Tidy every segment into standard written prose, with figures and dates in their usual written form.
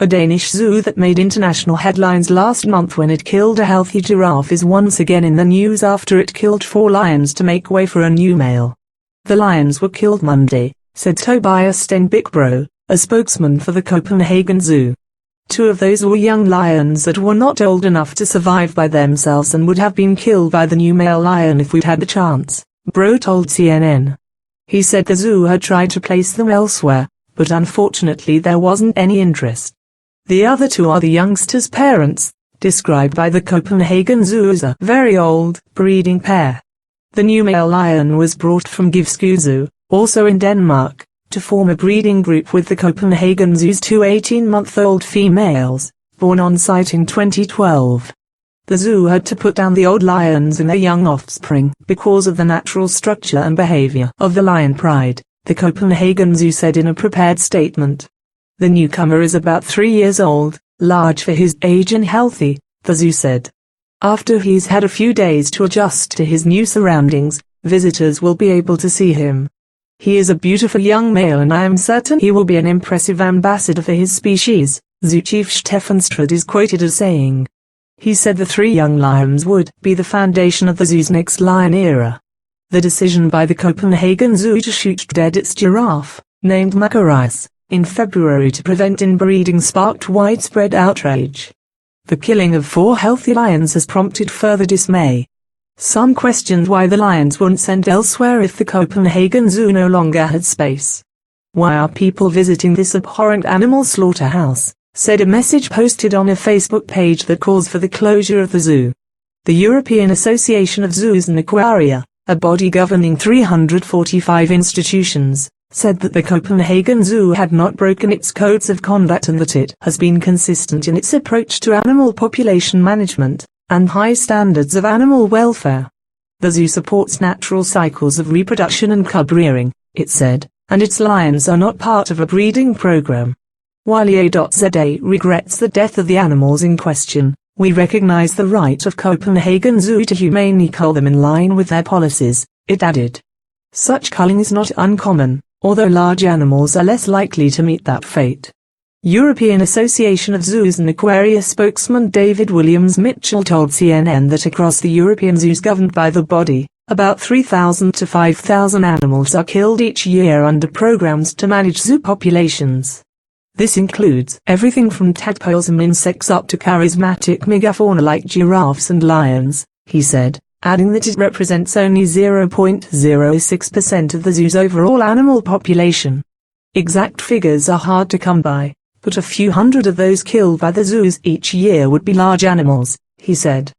A Danish zoo that made international headlines last month when it killed a healthy giraffe is once again in the news after it killed 4 lions to make way for a new male. The lions were killed Monday, said Tobias Stenbaek Bro, a spokesman for the Copenhagen Zoo. 2 of those were young lions that were not old enough to survive by themselves and would have been killed by the new male lion if we'd had the chance, Bro told CNN. He said the zoo had tried to place them elsewhere, but unfortunately there wasn't any interest. The other 2 are the youngsters' parents, described by the Copenhagen Zoo as a very old breeding pair. The new male lion was brought from Givskud Zoo, also in Denmark, to form a breeding group with the Copenhagen Zoo's 2 18-month-old females, born on site in 2012. The zoo had to put down the old lions and their young offspring because of the natural structure and behavior of the lion pride, the Copenhagen Zoo said in a prepared statement. The newcomer is about 3 years old, large for his age and healthy, the zoo said. After he's had a few days to adjust to his new surroundings, visitors will be able to see him. He is a beautiful young male and I am certain he will be an impressive ambassador for his species, Zoo Chief Stefan Strud is quoted as saying. He said the 3 young lions would be the foundation of the zoo's next lion era. The decision by the Copenhagen Zoo to shoot dead its giraffe, named Marius, in February to prevent inbreeding sparked widespread outrage. The killing of 4 healthy lions has prompted further dismay. Some questioned why the lions weren't sent elsewhere if the Copenhagen Zoo no longer had space. Why are people visiting this abhorrent animal slaughterhouse, said a message posted on a Facebook page that calls for the closure of the zoo. The European Association of Zoos and Aquaria, a body governing 345 institutions, said that the Copenhagen Zoo had not broken its codes of conduct and that it has been consistent in its approach to animal population management and high standards of animal welfare. The zoo supports natural cycles of reproduction and cub rearing, it said, and its lions are not part of a breeding program. While EA.ZA regrets the death of the animals in question, we recognize the right of Copenhagen Zoo to humanely cull them in line with their policies, it added. Such culling is not uncommon, although large animals are less likely to meet that fate. European Association of Zoos and Aquaria spokesman David Williams-Mitchell told CNN that across the European zoos governed by the body, about 3,000 to 5,000 animals are killed each year under programs to manage zoo populations. This includes everything from tadpoles and insects up to charismatic megafauna like giraffes and lions, he said, adding that it represents only 0.06% of the zoo's overall animal population. Exact figures are hard to come by, but a few hundred of those killed by the zoos each year would be large animals, he said.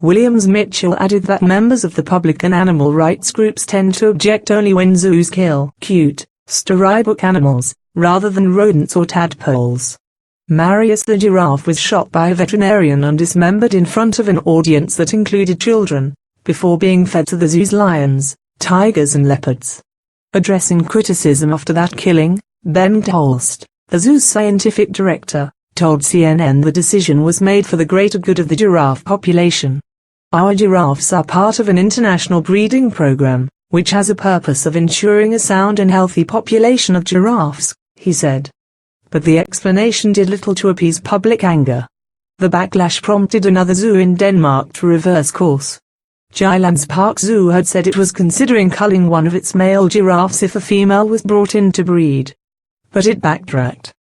Williams-Mitchell added that members of the public and animal rights groups tend to object only when zoos kill cute, storybook animals, rather than rodents or tadpoles. Marius the giraffe was shot by a veterinarian and dismembered in front of an audience that included children, before being fed to the zoo's lions, tigers and leopards. Addressing criticism after that killing, Ben Holst, the zoo's scientific director, told CNN the decision was made for the greater good of the giraffe population. Our giraffes are part of an international breeding program, which has a purpose of ensuring a sound and healthy population of giraffes, he said. But the explanation did little to appease public anger. The backlash prompted another zoo in Denmark to reverse course. Jyllands Park Zoo had said it was considering culling one of its male giraffes if a female was brought in to breed. But it backtracked.